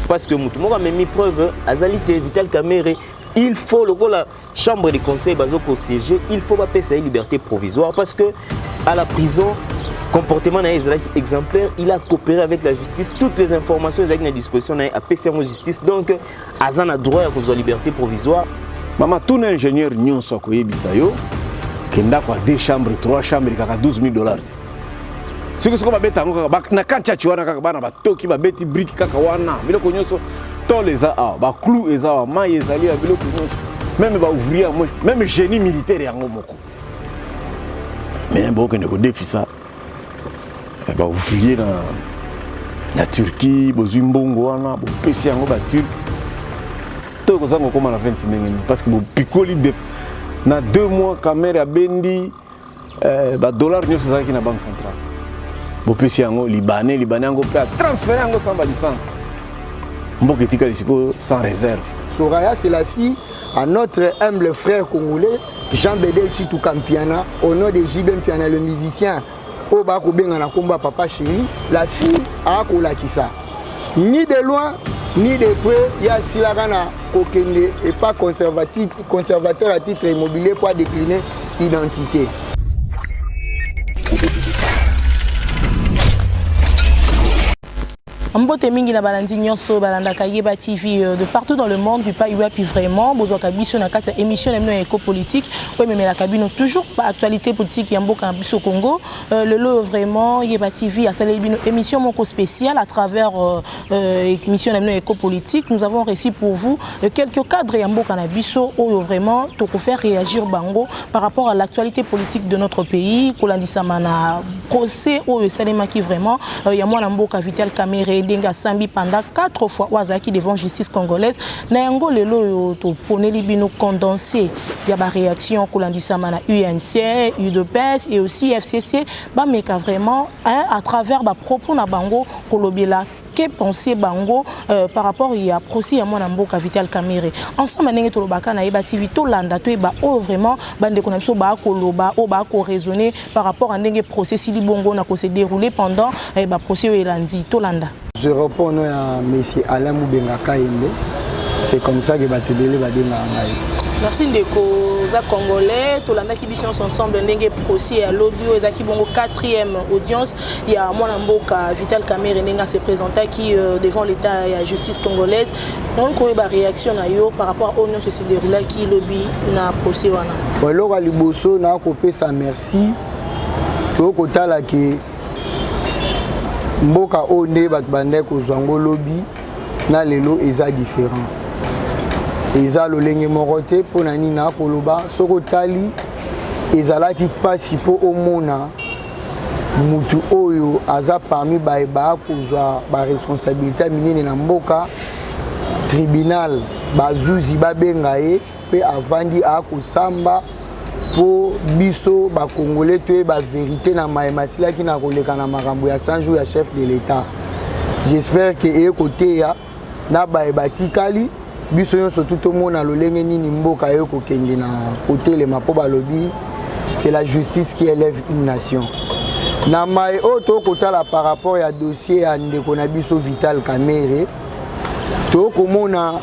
parce que Moutoumou a mis preuve Azalité Vital Kamere. Il faut la chambre de conseil basoko siéger, il faut pas payer liberté provisoire parce que à la prison comportement exemplaire, il a coopéré avec la justice, toutes les informations sont à disposition à PC en justice, donc Azan a droit à cause de la liberté provisoire. Maman, tout ingénieur nyonso ko yebisayo kenda kwa 2 chambres 3 chambres kaka $12,000. Ce que ba beta ngo na kancha chiwana kaka bana ba toki ba beti brick kaka wana biloko nyonso to les a ba clou eza ma ezali ya biloko nyonso même ba ouvrier même génie militaire yango moko mais bon que ne ko défi ça ba ouvrier na Turquie bozimbongo wana bo pesi yango ba turc to ko zango koma na 20 ndenge parce que bo pikoli de na 2 mois caméra bendi ba dollar nyonso zaki na banque centrale. Bopesi yango libanais yango peut transférer yango sans licence. Mboketika lisiko sans réserve. Soraya c'est la fille à notre humble frère congolais Jean Bedel Chitou Kampiana au nom de Jibem Piana le musicien au bako benga na komba papa chéri la fille a kolakisa. Ni de loin ni de près il y a Silagana Kokende et pas conservateur à titre immobilier pour décliner l'identité. Mbote mingi na balandi nyonso balanda Kayeba TV de partout dans le monde puis pas puis vraiment bozo kabiso na kata émission na éco politique ouais mais la cabine toujours pas actualité politique ya mboka biso Congo le lot vraiment Yeba TV a salé une émission moko spéciale à travers émission na éco politique nous avons réussi pour vous quelques cadres ya mboka na biso où vraiment to ko faire réagir bango par rapport à l'actualité politique de notre pays kolandisa mana procès au Salema qui vraiment ya mwana mboka Vital Kamere Denga Sambi pendant 4 fois wazaki devant justice congolaise na yango lelo to poneli bino condensé ya ba réaction kolandisa mana UNC, UDPS et aussi FCC ba meka vraiment à travers ba propos na bango kolobela que penser bango par rapport à procès à mon amboka Vital Kamere ensemble ndenge to lobaka na Yeba TV to landa to ba o vraiment bande ko na biso ba ko loba o ba ko raisonner par rapport à ndenge procès sili bongo na ko se dérouler pendant ba procès elandi to landa. Je réponds à monsieur Alain Moubenga Kaimbe. C'est comme ça que Batebele va dire. Merci Ndeko za congolais to landa ki biso ensemble ndenge procès à l'audio ezaki bongo 4e audience il y a mwana mboka Vital Kamere ndenge se présenter qui devant l'état et la justice congolaise on ko ba réaction na yo par rapport au non se déroulé qui lobby na procès wana. Bon là liboso na ko pesa merci to ko tala ke mboka onde bat bande ko zango lobby na lelo eza différent. Eza lolenge morote pour nani na koloba soko tali ezala ki pasi po omona mutu oyo aza parmi ba kozwa ba responsabilité minene na mboka tribunal bazuzi babenga ye pe avandi akosamba po biso ba congolais to ba vérité na mayemasila ki na koleka na makambo ya 100 jours ya chef de l'état. J'espère que e côté ya na ba batikali biso yon surtout tout monde a lolenge nini mboka yo ko kende na côté le mapo balobi c'est la justice qui élève une nation. Na mai auto kotala par rapport à dossier ya ndeko na biso Vital Kamere to komona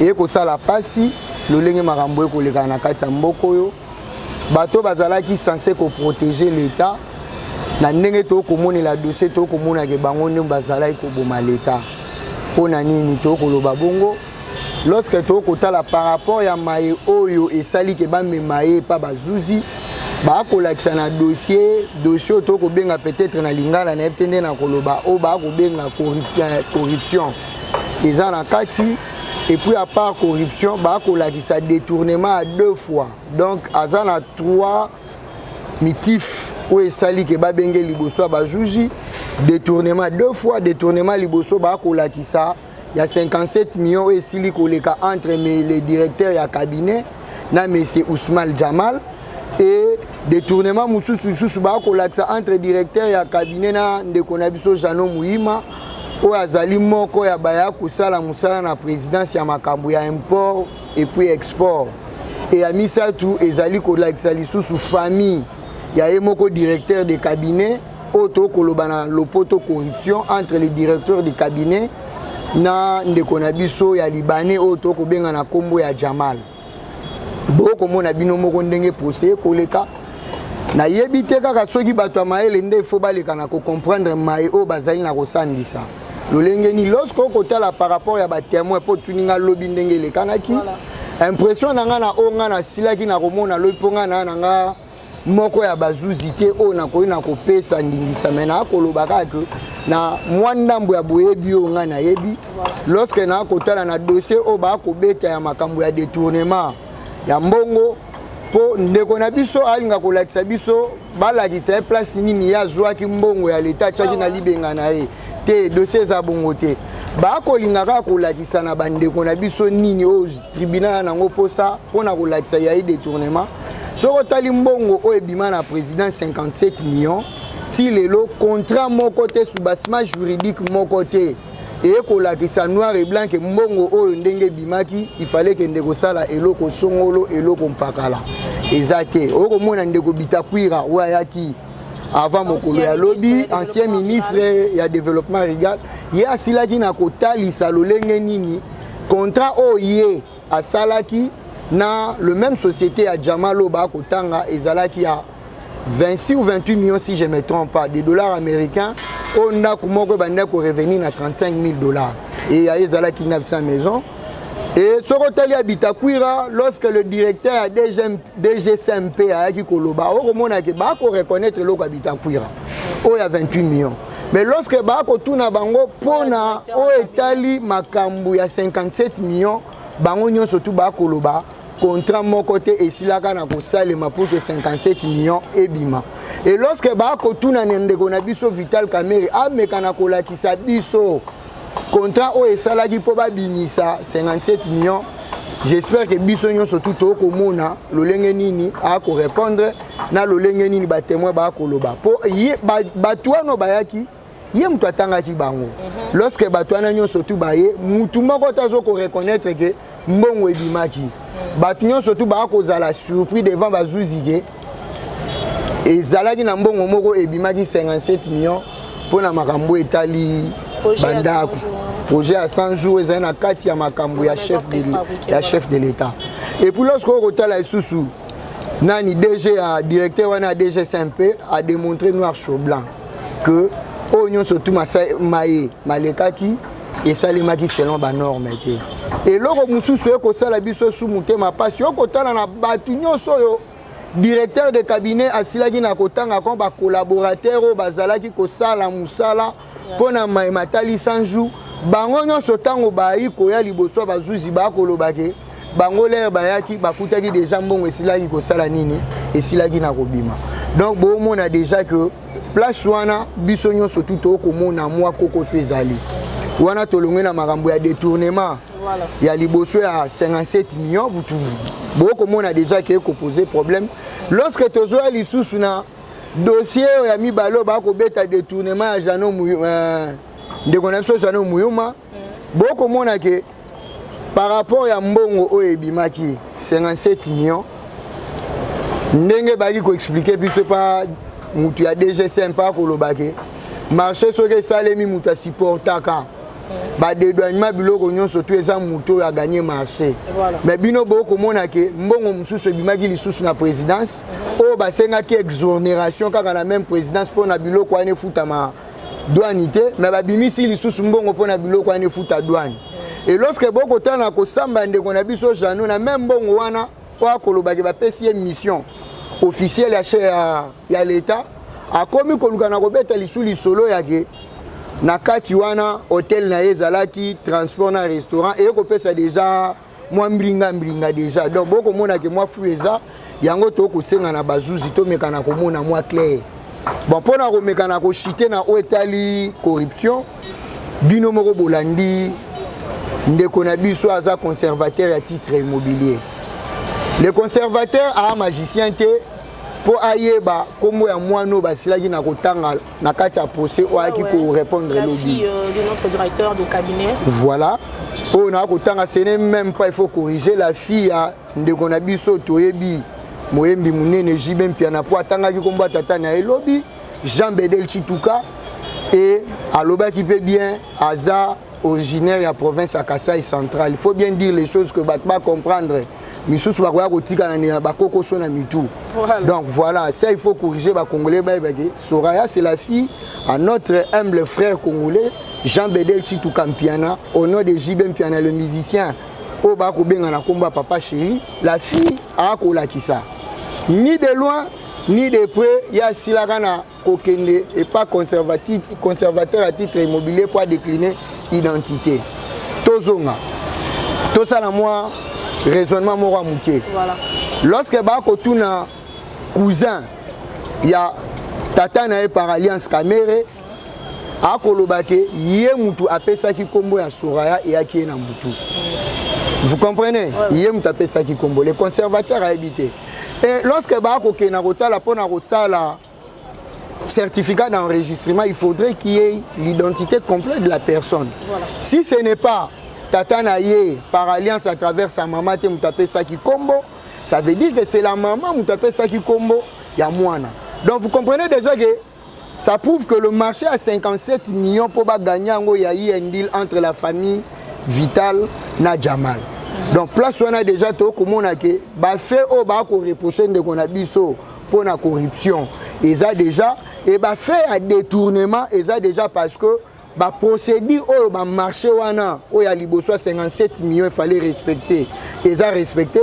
e ko sala pasi lolenge makambo ko leka na kati mboko yo bato bazalaki censé ko protéger l'état na ndenge to komona la dossier to komona ke bango ndem bazalaki ko boma l'état pona nini to ko loba bongo. Lorsque tu as par rapport à Maï Oyo et Sali qui va me mailler pas bazuzi, bah collection un dossier tu as peut-être na lingala na etende na koloba o ba ko benga corruption. Ils en a kati et puis à part corruption bah collection détournement à 2 fois. Donc azan a 3 mitif ou Sali qui va benga liboso bazuzi détournement 2 fois détournement liboso bah collection. Il y a 57 millions et silico entre les directeurs et cabinet, M. Ousmane Jamal, et détournement entre directeurs et cabinet de Konabiso Jano Mouima, ou Azali Moko ya Baya Kusala Moussala na présidence ya makambo ya import et puis export. Et à Misatu Ezali Kolakisali sous famille, il y a Moko directeur de cabinet, auto Kolobana Lopoto corruption entre les directeurs de cabinet. na ndeko na biso ya Libanais oyo tokobenga na kombo ya Jamal. Bokomona bino moko ndenge procès koleka. Na yebi te kaka soki bato ya mayele nde faut baleka na ko comprendre maye oyo bazali na kosandisa. Lolenge ni lorsque okotala par rapport ya ba témoin po tuninga lobi ndenge lekanaki. Impression nanga na onga na silaki na komona lobi ponga na nanga moko ya bazuzi te oyo na koyi na kopesa ndingisa mena koloba kaka na mwandambo ya boyebi oyo nga na yebi. Lorsque na kotala na dossier oyo ba kobeta ya makambo ya détournement ya mbongo po ndeko na biso alinga kolakisa biso balakisa place nini ya zwaki mbongo ya leta tchaki na libenga na ye te dossier za bongo te ba kolinga ka kolakisa na bandeko na biso nini o tribunal nango posa pona kolakisa ya détournement soko tali mbongo o ebima na président 57 millions ti lelo contrat moko te sous basement juridique moko te et kolakisa noir et blanc mbongo oyo ndenge bimaki il fallait que ndeko sala eloko songolo eloko mpakala ezate okomona ndeko bitakwira wayaki avant mokolo ya lobby ancien ministre ya développement rural ye asilaki na kotalisa lolenge nini contrat oye asalaki na le même société ya Jamalo ba kotanga ezalaki ya 26 ou 28 millions si je ne me trompe pas de dollars américains on a comment revenir à 35 000 dollars et il y a ezalaki 900 maisons et Sorotali Abitakwira lorsque le directeur DGCMP a dit koloba okomona ke ba ko reconnaître loko Abitakwira o ya 28 millions mais lorsque ba ko tuna bango pona o etali makambu ya 57 millions bango nyonso tu ba koloba contrat mon côté et si la kana ko salema pour que 57 millions et bima et lorsque ba ko tuna ndeko na biso Vital Kamerhe a mekana ko lakisa biso contrat o esalaki po ba bimisa 57 millions j'espère que biso nyonso tout o komona lolenge nini a ko répondre na lolenge nini ba témoin ba ko loba po batuano bayaki ye mutu atangaki bango lorsque batuana nyonso tout baye mutu moko tazo ko reconnaître que mbongo ebimaki batu nyonso tout ba ko zala surpris devant bazuzike ezalaki na mbongo moko ebimaki 57 millions pona makambo etali bandako projet à 100 jours ezali na kati ya makambo ya chef de l'État et puis lorsque okotala isusu nani DG a directeur wana DGCMP a démontré noir sur blanc que oyo surtout maye malekaki esalemaki selon ba norme te et loko mususu ekosala biso su mutema pasi okotala na batu nyonso yo directeur de cabinet asilaki na kotanga kon ba collaborateur o bazalaki kosala musala pona matali 100 jours bango nyonso tango bayi koya liboso bazuzi ba kolobake bango l'air bayaki bakutaki déjà mbongo esilaki kosala nini esilaki na kobima donc bomona déjà que place wana biso nyonso tout okomona mwa koko ezali wana tolongwe na makambo ya détournement voilà. Il y a liboso ya 57 millions bokomona déjà que ko poser problème lorsque tozo lisusu na dossier ya mibalo ba ko beta détournement ya Jano ndeko na biso Jano Muyuma bokomona que par rapport ya mbongo oyo ebimaki 57 millions ndenge baki ko expliquer biso pas mutu ya DGCMP pa kolobake marché soki salemi mutu supportaka ba dédouanement biloko nyonso tu eza mutu a gagner marché voilà. Mais bino boko mona ke mbongo mususu ebimaki lisusu na présidence o basengaki exonération kaka na même présidence pona biloko ane futa ma douanité mais babimisi lisusu mbongo pona biloko ane futa douane et lorsque boko tana ko samba ndeko na biso Jano na même mbongo wana wa kolobake ba pesi mission officiel ya l'État a komi koluka na kobeta lisuli solo yake na kati wana hôtel na ezalaki transport na restaurant et ko pesa déjà moi mbringa déjà donc boko mona ke moi fueza yango to ko senga na bazuzi to mekana ko mona moi clair bon pona ko mekana ko chiter na otali corruption bino moko bolandi ndeko na biso aza conservateur à titre immobilier. Le conservateur a magicien te pour ayeba comme ya mwano basilaki na kotanga na kati ya procès o aki ko répondre la fille de notre directeur de cabinet. Voilà. On a kotanga ce n'est même pas il faut corriger la fille ndeko na biso toyebi moyembi munene jibem pia na po atanga ki komba tata na elobi Jean Bedel Chituka et aloba qui peut bien Aza originaire de la province à Kasaï centrale. Il faut bien dire les choses que Batma comprendre. Donc voilà, ça il faut corriger les Congolais. Soraya, c'est la fille à notre humble frère congolais, Jean Bedel Chitou Kampiana, au nom de Jibem Piana, le musicien, au Combat Papa Chéri, la fille à Kolakisa. Ni de loin, ni de près, il y a Silagana Kokende et pas conservateur à titre immobilier pour décliner identité. Tozonga. Tout ça, moi, raisonnement mora mouké. Voilà. Lorsque bako tuna cousin ya tata na par alliance Kamere akolobake yé mutu apesa ki kombo ya Soraya et aki na mutu. Vous comprenez? Yé mutu apesa ki kombo. Les conservateurs a habité. Et lorsque bako ke na rotala pona rosala certificat d'enregistrement, il faudrait qu'il y ait l'identité complète de la personne. Voilà. Si ce n'est pas Tata Naye par alliance à travers sa maman, Saki Kombo, ça veut dire que c'est la maman Saki Kombo, il y a Mouana. Donc vous comprenez déjà que ça prouve que le marché à 57 millions pour gagner, il y a eu un deal entre la famille Vital et Jamal. Donc place où on a déjà tout comme on a que fait au bas qu'on reproche de qu'on a biso pour la corruption. Et ça déjà et fait un détournement et ça déjà parce que procédé au marché où il y a liboso 57 millions, il fallait respecter. Et ça respecté.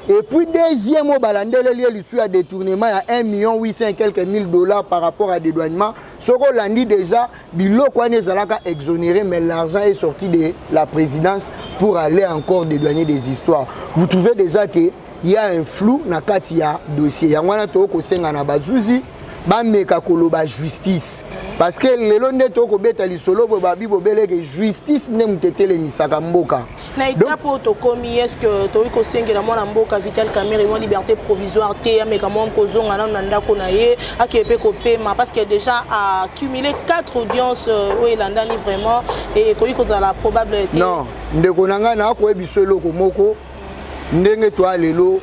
Et puis deuxième au balandel il y a détournement il y a 1 million 800 et quelques mille dollars par rapport à dédouanement. Ce qu'on l'a dit déjà, bilo quoi n'est exonéré, mais l'argent est sorti de la présidence pour aller encore dédouaner des histoires. Vous trouvez déjà qu'il y a un flou dans le dossier. Il y a un dossier bameka koloba justice parce que lelo ndeto ko beta lisolo bo babi bo beleke justice ne mutetele ni sakamboka na etapo to komi est-ce que to ko sengela mona mboka Vital Kamerhe mo liberté provisoire te ameka mo ko zonga na ndako na ye akepe ko pema parce que déjà a accumulé 4 audiences où il andani vraiment et ko zala probable te non ndeko nanga na ko ebiselo ko moko ndenge to lelo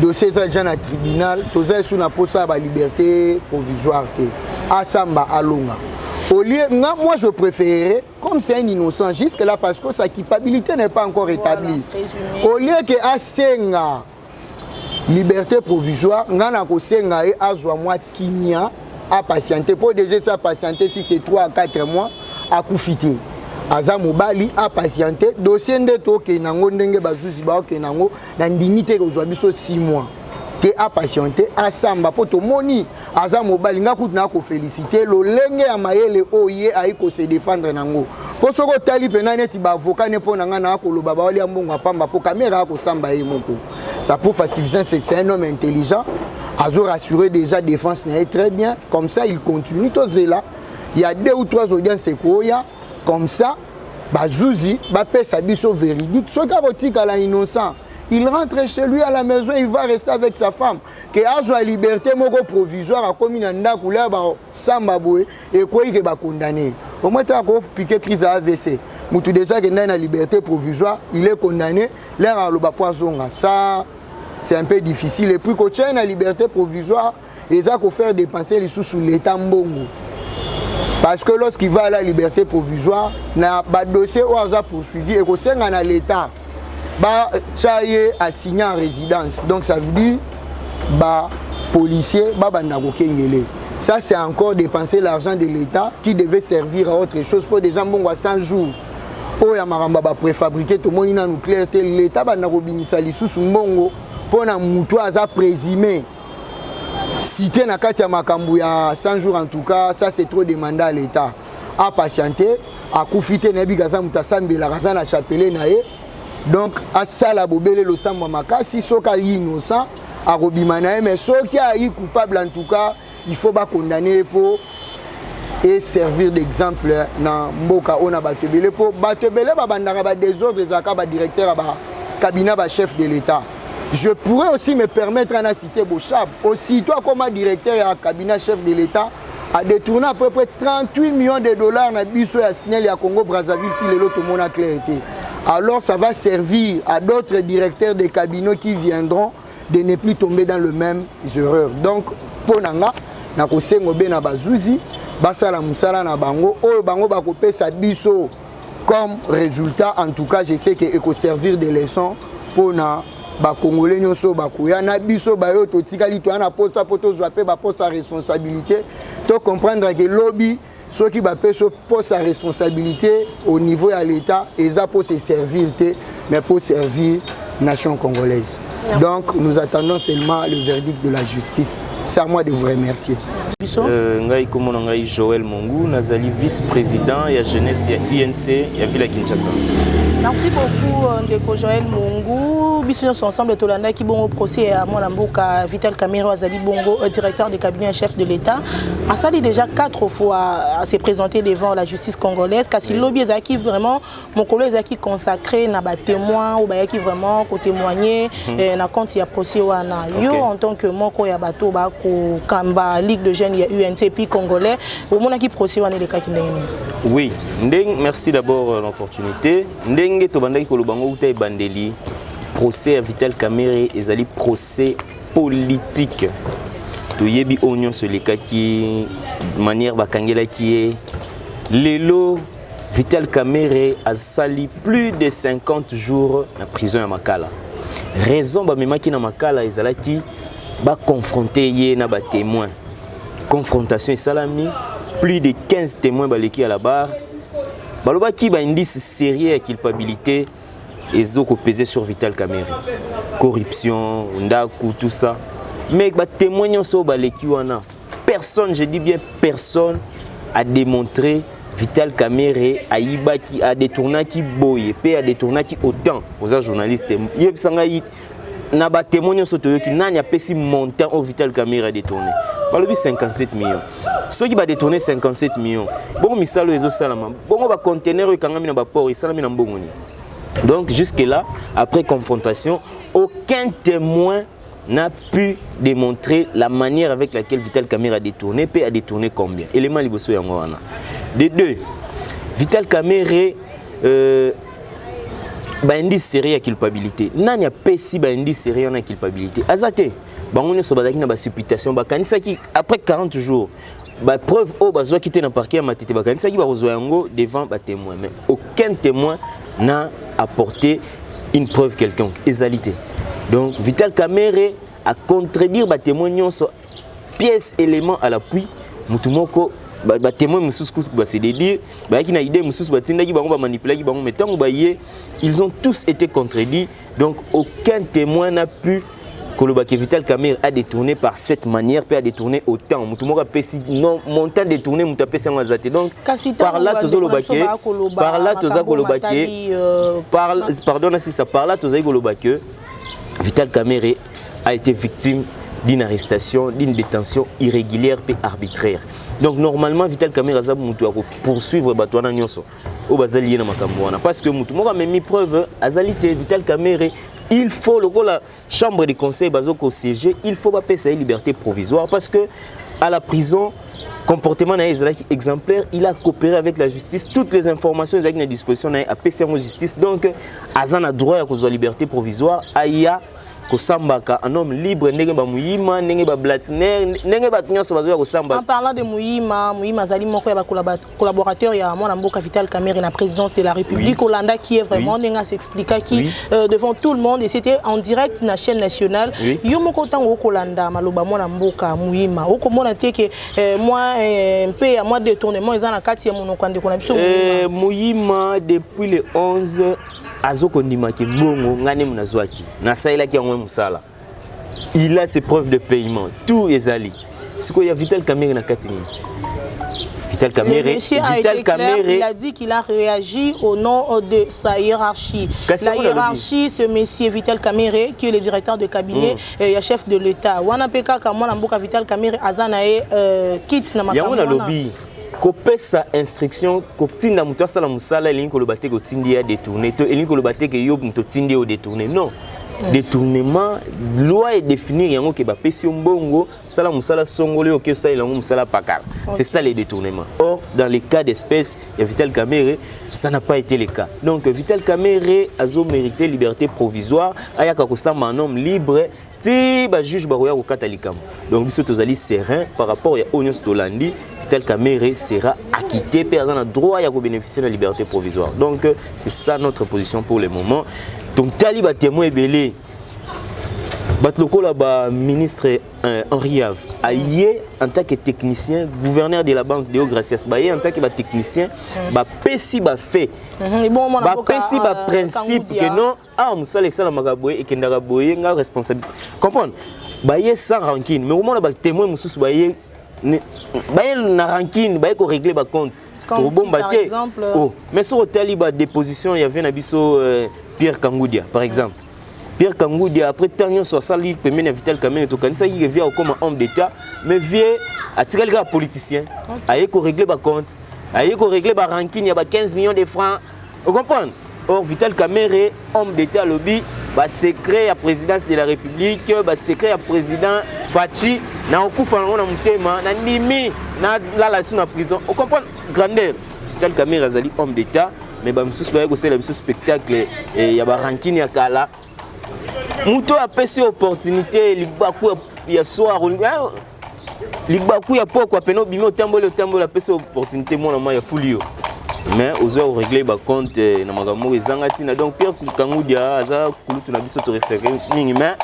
dossier déjà na tribunal toza sous na posa ba liberté provisoire te asamba alonga au lieu moi je préférerais comme c'est un innocent jusque là parce que sa culpabilité n'est pas encore établie au lieu que asenga liberté provisoire ngana ko senga e azwa moi kinya a patienter pour déjà ça patienter si c'est 3 à 4 mois à koufiter aza mobali a patienter dossier ndeto ke nango ndenge bazuzi ba ke nango na ndimité ko zwa biso 6 mois ke a patienter asamba poto moni aza mobali ngakuti na ko féliciter lo lenge ya mayele oye ai ko se défendre nango ko soko tali pena neti ba avocat ne pona nga na ko lo baba oli ambongo pamba po caméra ko samba ye moko ça prouve à suffisance c'est un homme intelligent azo rassurer déjà défense na très bien comme ça il continue to zela il y a 2 ou 3 audiences koya. Comme ça, Bazouzi, sa biso véridique. Ce qui est innocent, il rentre chez lui à la maison, il va rester avec sa femme. Que a la liberté moko provisoire, a commis un couleur, samba boue, et quoi il va condamné. Au moins, tu as piqué crise à AVC. Moutou déjà qui est la liberté provisoire, il est condamné. L'air à l'obapouazonga. Ça, c'est un peu difficile. Et puis, quand tu as la liberté provisoire, ils ont faire dépenser les sous l'État mbongo. Parce que lorsqu'il va à la liberté provisoire, il y a un dossier où il a poursuivi et qu'il y a l'État a signé en résidence. Donc ça veut dire que les policiers ça c'est encore dépenser l'argent de l'État qui devait servir à autre chose pour des gens 100 jours. Il y a un préfabriqué tout le monde nucléaire. L'État a pour un présumé. Cité na kati ya makambu ya 100 jours en tout cas, ça c'est trop demandé à l'État. A patienter, a koufiter na bikaza mutasambela kaza na chapelet na ye. Donc a sala bobele lo samba makasi soka innocent a robima na mais soki a yi coupable en tout cas, il faut pas condamner pour et servir d'exemple na mboka ona batebele pour batebele ba bandaka ba désordre zaka ba directeur ba cabinet ba chef de l'État. Je pourrais aussi me permettre de citer Bochab. Aussitôt comme directeur et cabinet chef de l'État, a détourné à peu près 38 millions de dollars dans Bisso et Snell et à Congo-Brazzaville, tout le monde a clarté. Alors ça va servir à d'autres directeurs de cabinets qui viendront de ne plus tomber dans le même erreur. Donc, pour Nanga, na kosengo be na bazouzi, basala musala na bango oyo bango bakopesa biso comme résultat. En tout cas, je sais que éco servir de leçon pour na ba congolais nyonso bakoya na biso ba yo to tikali to na posa poto zwape ba posa responsabilité to comprendre que lobby ceux qui ba peso posa responsabilité au niveau de l'état et ça pour se servir mais pour servir nation congolaise. Merci. Donc nous attendons seulement le verdict de la justice. C'est à moi de vous remercier. Ngai komona ngai Joël Mongu nazali vice-président ya jeunesse ya UNC ya Ville Kinshasa. Merci beaucoup Ndeko Joël Mongu. Biso ensemble tolanda ki bongo procès à Mwanamboka Vital Kamerhe azali bongo directeur du cabinet chef de l'État. Asali déjà 4 fois à se présenter devant la justice congolaise kasi lobby ezaki vraiment mon collègue ezaki consacré na ba témoins ou ba ki vraiment ko témoigner na compte ya procès wana. Yo en tant que moko ya bato ba ko kamba Ligue de jeunes ya UNC puis congolais au mona ki procès wana le kaki ndenge. Oui, merci d'abord l'opportunité. Ndenge to bandaki ko lobango uta bandeli procès à Vital Kamerhe ezali procès politique. To yebi onyon sur les kaki manière bakangela qui lelo Vital Kamerhe a sali plus de 50 jours na prison à Makala. Raison ba memaki na Makala ezalaki ba confronter ye na ba témoins. Confrontation et salami, plus de 15 témoins baleki à la barre. Balobaki ba indice sérieux à culpabilité et zoko pesé sur Vital Kamerhe. Corruption, ndaku, tout ça. Mais ba témoignant sur baleki wana. Personne, je dis bien personne, a démontré Vital Kamerhe a ibaki a détourné qui boye, a détourné qui autant aux journalistes. Yeb sanga na ba témoignant sur toyo qui nanya pesi montant au Vital Kamerhe a détourné. Balobi 57 millions. Ceux qui va détourner 57 millions. Bon misalo ezo salama. Bon va conteneur e kangami na ba port e salami na mbongoni. Donc jusque là, après confrontation, aucun témoin n'a pu démontrer la manière avec laquelle Vital Kamerhe a détourné, puis a détourné combien. Élément liboso yango wana. De deux, Vital Kamerhe ba indice sérieux à culpabilité. Nanya pesi ba indice sérieux à culpabilité. Azate, bango nyoso bazaki na ba supputation ba kanisa ki après 40 jours, ba preuve o bazwa quitter na parquet à Matete ba kanisa ki ba rozwa yango devant ba témoin, mais aucun témoin n'a apporté une preuve quelconque, égalité. Donc Vital Kamerhe a contredire ba témoin nyonso pièce élément à l'appui mutumoko ba témoin mususu ba se dire ba ki na idée mususu ba tindaki bango ba manipuler ki bango metango ba yé ils ont tous été contredits. Donc aucun témoin n'a pu koloba que Vital Kamerhe a détourné par cette manière, peut a détourné autant mutumoko a pesi non montant détourné muta pesi ngazate. Donc par là tozolobake par là tozakolobaké pardon si ça par là tozakolobaké Vital Kamerhe a été victime d'une arrestation, d'une détention irrégulière et arbitraire. Donc normalement Vital Kamerhe a mutu poursuivre batwana nyonso au bazali na makambo wana parce que mutu moko a mis preuve azalité Vital Kamerhe il faut la chambre de conseil bazoko siéger, il faut pas payer une liberté provisoire parce que à la prison comportement exemplaire, il a coopéré avec la justice, toutes les informations sont à disposition à payer la justice. Donc azana droit à la liberté provisoire aya Kosambaka, un homme libre, en parlant de Mouyima Zali Moko, collaborateur, il y a Mwanamboka Vital Kamerhe, la présidence de la République, Hollanda qui est vraiment s'expliquer qui devant tout le monde et c'était en direct sur la chaîne nationale. Yo moko tango Hollanda, Maloba Mwanamboka Mouyima, au comment on a que moi un peu à moi détournement ils ont la carte mon kwande ko na biso Mouyima depuis le 11 azoko ndimaki bongo ngane munazwaki na saila ki ngwe musala il a ses preuves de paiement tout ezali siko ya Vital Kamerhe na katini Vital Kamerhe il a dit qu'il a réagi au nom de sa hiérarchie. La hiérarchie, ce monsieur Vital Kamerhe qui est le directeur de cabinet et chef de l'État. Wana peka kama na mboka Vital Kamerhe azanae quitte na makambo wana. Kopesa instruction kotinda mutu asala musala elingi kolobate ko tindi ya détourner to elingi kolobate ke yo mutu tindi au détourner non détournement loi est définir yango ke ba pesi mbongo sala musala songolo yo ke sala yango musala pakala c'est ça les détournements. Or dans les cas d'espèce ya Vital Kamerhe ça n'a pas été le cas. Donc Vital Kamerhe azo mérité liberté provisoire ayaka ko samba un homme libre ti ba juge ba roya ko katalikam. Donc biso tozali serein par rapport ya Onyos Tolandi Vital Kamerhe sera acquitté, personne n'a droit à bénéficier de la liberté provisoire. Donc c'est ça notre position pour le moment. Donc Taliba témoin belé. Batloko là ministre Henri Have aïe en tant que technicien, gouverneur de la banque de Gracias Baye en tant que technicien, pesi fait. Pesi principe que non ah musala sala magaboye et kendara boye nga responsabilité. Comprendre? Baye sans rancune, mais au moment là témoin mususu baye na rancune, baye ko régler ba compte. Comme par exemple mais sur le Taliba déposition il y avait Nabiso Pierre Kangoudia par exemple. Pierre Kangoudia, après tant de temps, ça lui permet Vital Kamerhe to kanisa il revient comme homme d'État, mais vient à tirer le politicien, aïe ko régler ba compte, aïe ko régler ba rancune, il y a 15 millions de francs. Vous comprenez? Or Vital Kamerhe, homme d'État lobby, ba secret à présidence de la République, ba secret à président Fachi, na okufa na mutema, na nimi, na la sous na prison. Vous comprenez? Grandeur. Vital Kamerhe azali homme d'État, mais ba msusu ba ko c'est le spectacle et il y a ba rancune ya kala. Muto a pesi opportunité libaku ya soir libaku ya poko apeno bimi otambole a pesi opportunité mona ma ya fulio mais ozo régler ba compte na magambo ezangati na donc Pierre Kangoudia aza kulutu na biso to respecter mingi mais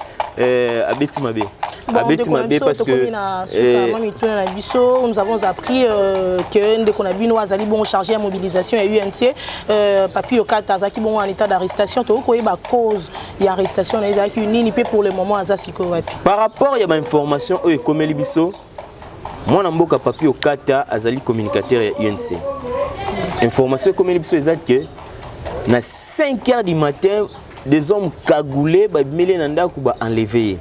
abeti mabe. Parce que nous avons appris que Ndekonabino Azali bon chargé à mobilisation et UNC Papi Okata Azaki bon en état d'arrestation to ko ba cause il y a arrestation na Azaki nini pe pour le moment Azasiko wapi. Par rapport il y a une information comme Libiso moi na mboka Papi Okata Azali communicateur ya UNC. Information comme Libiso exact que na 5h du matin des hommes cagoulés ba mêlé nanda ku ba enlever.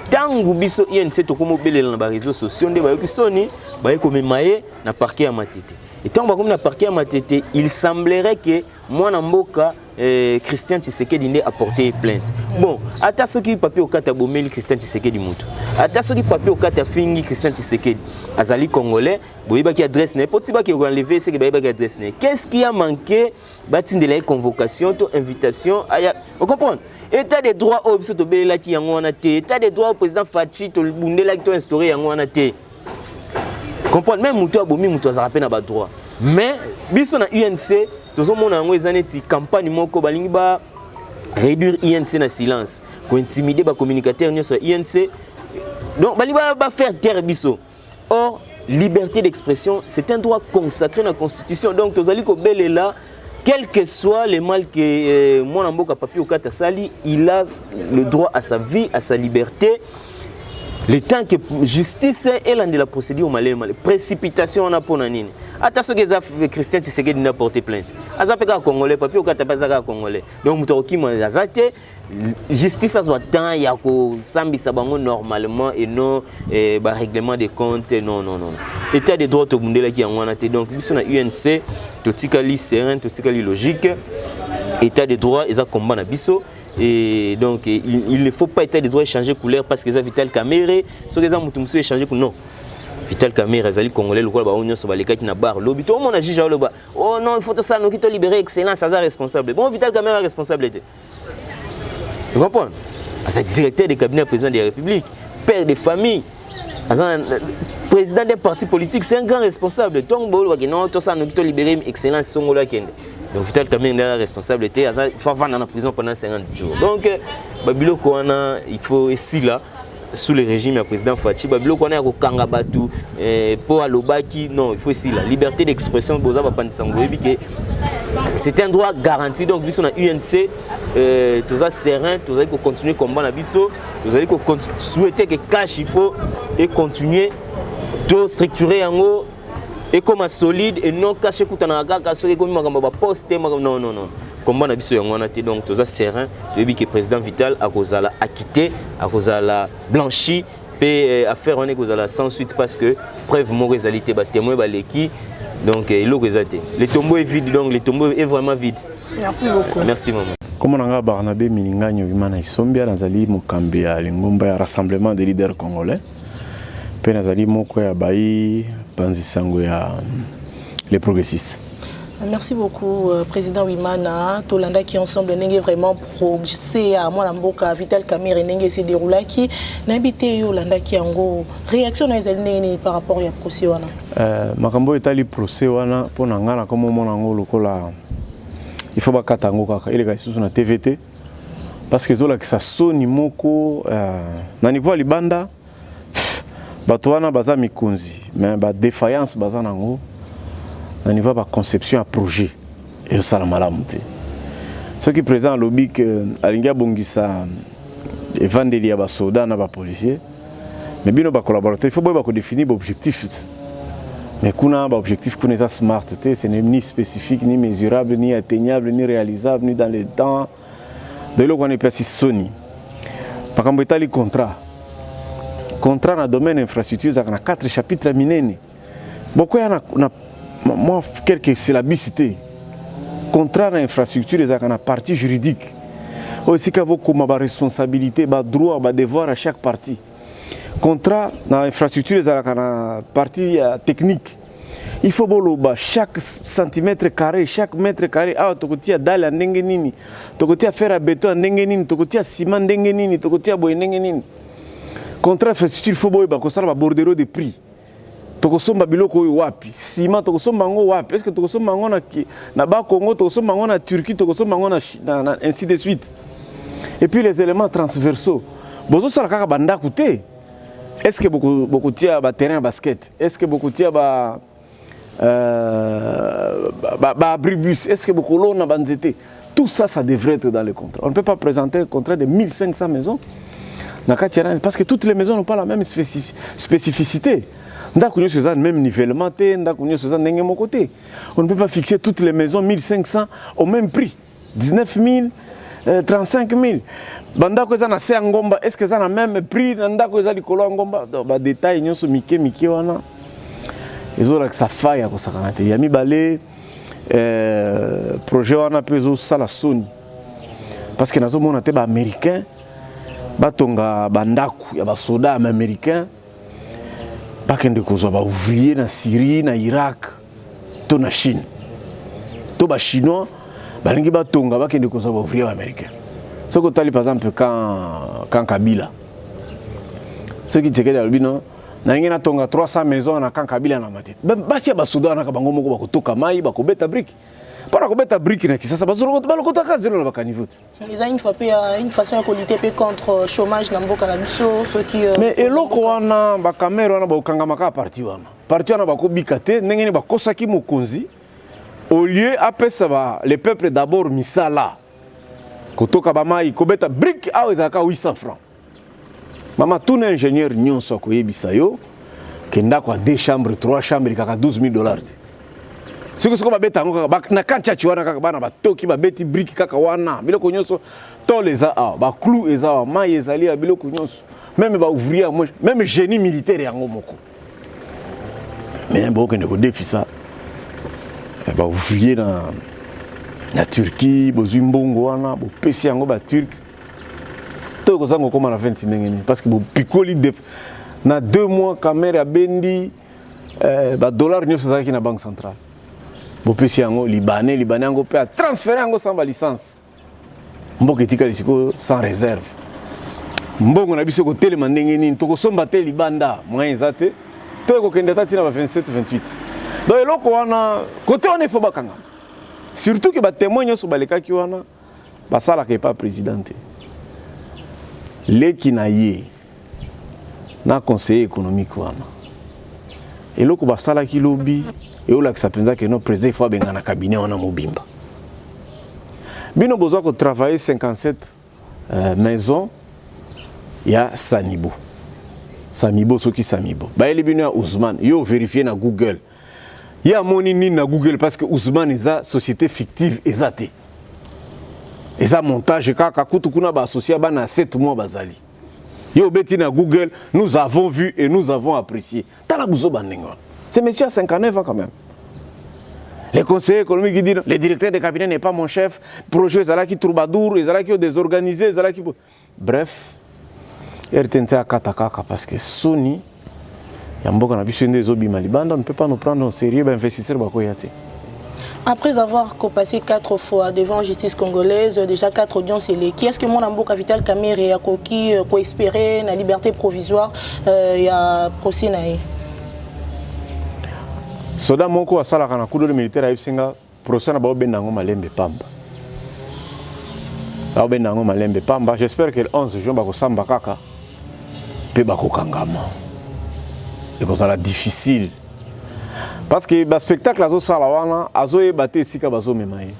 Tangu biso INC tokomo belela na ba réseaux sociaux nde bayoki soni bayeko memaye na parquet ya Matete. Et tant que na parquet ya Matete, il semblerait que moi na mboka Christian Tshisekedi nde a porté plainte. Bon, ata soki Papi Okata bomeli Christian Tshisekedi mutu. Ata soki Papi Okata fingi Christian Tshisekedi azali congolais, boyeba ki adresse ne poti ba ki enlever c'est que boyeba ki adresse ne. Qu'est-ce qui a manqué batindela convocation to invitation aya. Vous comprenez? État des droits au biso to belela ki yango wana te. État des droits au président Fachi to bundela ki to instaurer yango wana te. Comprendre même mutu abomi mutu azara pe na ba droit. Mais biso na UNC tozo mona yango ezaneti campagne moko balingi ba réduire INC na silence, ko intimider ba communicateur nyonso INC. Donc balingi ba faire taire biso. Or liberté d'expression, c'est un droit consacré dans la Constitution. Donc tozali ko belela quel que soit le mal que mon amboka Papi Okata sali, il a le droit à sa vie, à sa liberté. Le temps que justice est l'un de la procédure malais, précipitation on a pour nanine. Attention que Christian Tshisekedi n'a porté plainte. Azapeka congolais, Papi Okata pas congolais. Donc mutoki mazate justice a soit temps ya ko sambisa bango normalement et non ba règlement des comptes non. État de droit au bundela ki ngwana te donc biso na UNC totikali serein, totikali logique. État de droit ils a combat na biso. Et donc il ne faut pas état de droit changer couleur parce que ça Vital Kamerhe so que ça mutumsu changer couleur non. Vital Kamerhe azali congolais lokola ba onyo so baleka ki na bar lobby tout le monde a jugé le ba oh non il faut tout ça nous qui to libérer excellence ça responsable bon Vital Kamerhe responsabilité. Vous comprenez? C'est directeur du cabinet président de la République, père de famille, président d'un parti politique, c'est un grand responsable. Donc, non, tout ça, nous devons libérer excellence son gola kende. Donc, Vital Kamerhe est responsable. Il faut vendre en prison pendant 50 jours. Donc, Babilo Kouana, il faut ici là, sous le régime du président Fachi, Babilo Kouana est au Kangabatu, pour Alobaki, non, il faut ici là, liberté d'expression, c'est un droit garanti. Donc, nous sommes à UNC, tout ça serein, tout ça, il faut continuer comme combat. Vous allez souhaiter que cash, il faut et continuer de structurer en haut et comme solide et non caché tout en agaga, sur les communes, poster, non. Combat na biso yango naté donc tout ça serein, le que président Vital a cause la acquitté, a cause la blanchi. Affaire on est cause la sans suite parce que preuve mon réalité ba témoin ba leki donc il est réalité. Le tombeau est vide donc le tombeau est vraiment vide. Merci beaucoup. Merci maman. Comme on a Barnabé Mininganyo Vimana Isombia Nazali Mukambe ya Lingomba ya rassemblement des leaders congolais. Pe Nazali moko ya Bayi Panzisango ya les progressistes. Merci beaucoup, Président Wimana. Tolanda qui ensemble n'est vraiment progressé à moi l'amboka Vital Kamerhe n'est se déroule qui n'habité Yolanda qui en gros réaction dans les années par rapport à procès wana. Makambo etali procès wana pour nangana comme mon ango lokola il faut pas katango kaka il est sur na TVT parce que zola que ça soni moko na niveau libanda bato wana baza mikonzi mais ba défaillance baza nango na niveau ba conception à projet et ça la malamute ce qui présent lobby que alinga bongisa et vandeli ya ba soda na ba policier mais bino ba collaborateur il faut ba définir l'objectif mais kuna ba objectif kuna ça smart ce n'est ni spécifique ni mesurable ni atteignable ni réalisable ni dans le temps de lo qu'on est précis soni makambo etali contrat na domaine infrastructure za na 4 chapitres minene beaucoup ya na moi quelque syllabicité contrat na infrastructure za na partie juridique aussi que vous comme ba responsabilité ba droit ba devoir à chaque partie contrat na infrastructure za na partie technique il faut boloba chaque centimètre carré chaque mètre carré ah tokotia dalle ndenge nini tokotia fer à béton ndenge nini tokotia ciment ndenge nini tokotia boye ndenge nini contrat infrastructure il faut boyeba ko sala ba bordereau de prix tokosomba biloko oyo wapi ciment tokosomba ngo wapi est-ce que tokosomba ngo na ba Congo tokosomba ngo na Turquie tokosomba ngo na ainsi de suite et puis les éléments transversaux bozo sala kaka banda côté est-ce que beaucoup tia ba terrain basket est-ce que beaucoup tia ba abribus est-ce que beaucoup l'on a banzete tout ça ça devrait être dans le contrat on ne peut pas présenter un contrat de 1500 maisons parce que toutes les maisons n'ont pas la même spécificité. On ne même nivellement, on ne peut pas fixer toutes les maisons 1500 au même prix. 19 000, 35 000. Est-ce que ça a le même prix? Les détails sont Mickey. Ils ont ça faille. Il y a mis balé projet on a pesé ça la Sony. Parce que nous avons des Américains. Batonga bandaku ya basoda américain bakende kozwa ba ouvrier na Syrie na Irak to na Chine to ba chinois balingi batonga bakende kozwa ba ouvrier américain soko tali par exemple quand Kabila ce qui teke da bino na ngena tonga 300 maisons na quand Kabila na matete basi ya basoda na bango moko bakotoka mai bakobeta brique. Para kobeta brique na kisasa bazolo balokota kazi lo bakanivuti. Ils ont une façon de lutter contre chômage na mboka na biso ceux qui mais eloko wana ba camera wana ba okanga maka parti wana bakobika te ndenge ni bakosaki mokonzi au lieu apesa ba les peuples d'abord misala kotoka ba mai kobeta brique a ezaka 800 francs. Mama tuna ingénieur nyonso ko yebisa yo kenda kwa 2 chambres 3 chambres kaka $12,000. Si vous avez des gens qui ont des briques, même les ouvriers, même les génies militaires. Mais bon, on a des défis. Les ouvriers en Turquie, les Zimbabwe, les PC en Turquie. Tout le monde a 20 parce que les dans 2 mois, caméra bendi, les dollars sont dans la banque centrale. Bopesi yango libanais yango pe transférer yango sans licence mboka etika lisiko sans réserve mbongo na biso ko telema ndenge nini to ko somba te libanda moyen zate to ko kende tati na ba 27 28 donc eloko wana côté on faut bakanga surtout que ba témoin so baleka ki wana basala ke pas président leki na ye na conseiller économique wana eloko basala ki lobby et là que ça pense que nos présidents il faut bien un cabinet on a mobimba bino besoin de travailler 57 maisons il y a Samibo ce qui Samibo ba ele bino Ousmane yo vérifier na Google il y a monini na Google parce que Ousmane est une société fictive ezate eza montage kaka kutu kuna ba associé ba na 7 mois bazali yo beti na Google nous avons vu et nous avons apprécié tala buzo bandengo. C'est monsieur à 59 ans quand même. Les conseillers économiques qui disent le directeur de cabinet n'est pas mon chef, projet Zala qui troubadour, Zala qui désorganisé, Zala qui. Bref, RTNC a katakaka parce que Sony, Yamboka n'a pas besoin des obis malibanda, on ne peut pas nous prendre au sérieux, ben investisseurs bakoyate. Après avoir passé 4 fois devant la justice congolaise, déjà 4 audiences, qui est-ce que mon Mboka Vital Kamerhe a espéré la liberté provisoire et a procès naé? Soda moko asala kana kudo militaire ayisinga procès na ba benango malembe pamba. Ba benango malembe pamba. J'espère que le 11 juin ba ko samba kaka pe ba ko kangama. Et ça sera difficile. Parce que le spectacle azo sala wana azo ebate esika bazo memaye.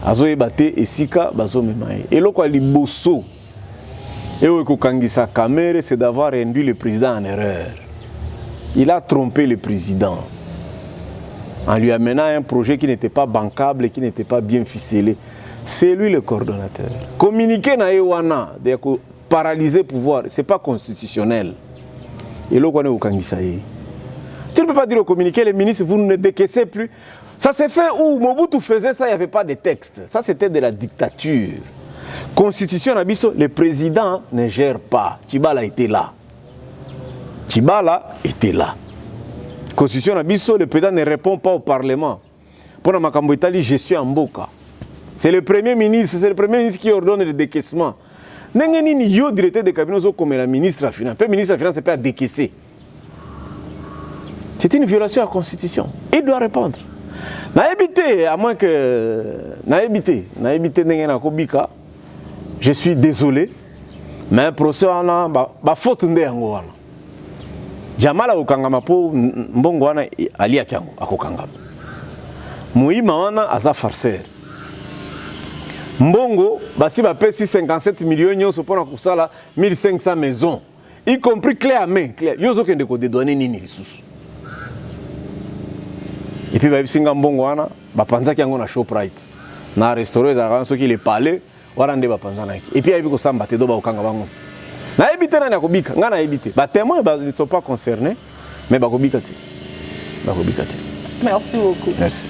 Azo ebate esika bazo memaye. Et loko liboso et ko kangisa Kamerhe, c'est d'avoir induit le président en erreur. Il a trompé le président en lui amenant un projet qui n'était pas bancable et qui n'était pas bien ficelé. C'est lui le coordonnateur. Communiquer na ewana de paralyser le pouvoir, c'est pas constitutionnel. Et là, tu ne peux pas dire au communiqué, les ministres, vous ne décaissez plus. Ça s'est fait où Mobutu faisait ça, il n'y avait pas de texte. Ça, c'était de la dictature. Constitution Nabiso, le président ne gère pas. Tchibala était là. Tchibala était là. Constitution Nabiso, le président ne répond pas au Parlement. Pour la Makambo Italie, je suis en Mboka. C'est le premier ministre qui ordonne le décaissement. N'engeni ni yo directeur de cabinet comme la ministre de la Finance. Le ministre de la Finance n'est pas décaissé. C'est une violation à la Constitution. Il doit répondre. Naébité, à moins que naébité n'engena kobika. Je suis désolé, mais un procès wana ba faute nde yango wana. Jamala okangama po mbongo wana ali akango akokangama. Muima wana aza farceur. Mbongo, basi ba pesi 57 millions nyonso pona kusala 1500 maisons, y compris clé à main. Yozo kende ko dédouaner nini lisusu. Et puis ba bisinga mbongo wana ba panzaki yango na Shoprite. Na restaurant za soki le palais, wana nde ba panzanaki. Et puis ayebi ko samba te do ba okanga bango. Na ebité na nakobika, nga na ebité. Ba témoins ne sont pas concernés, mais ba kobika te. Ba kobika te. Merci beaucoup. Merci.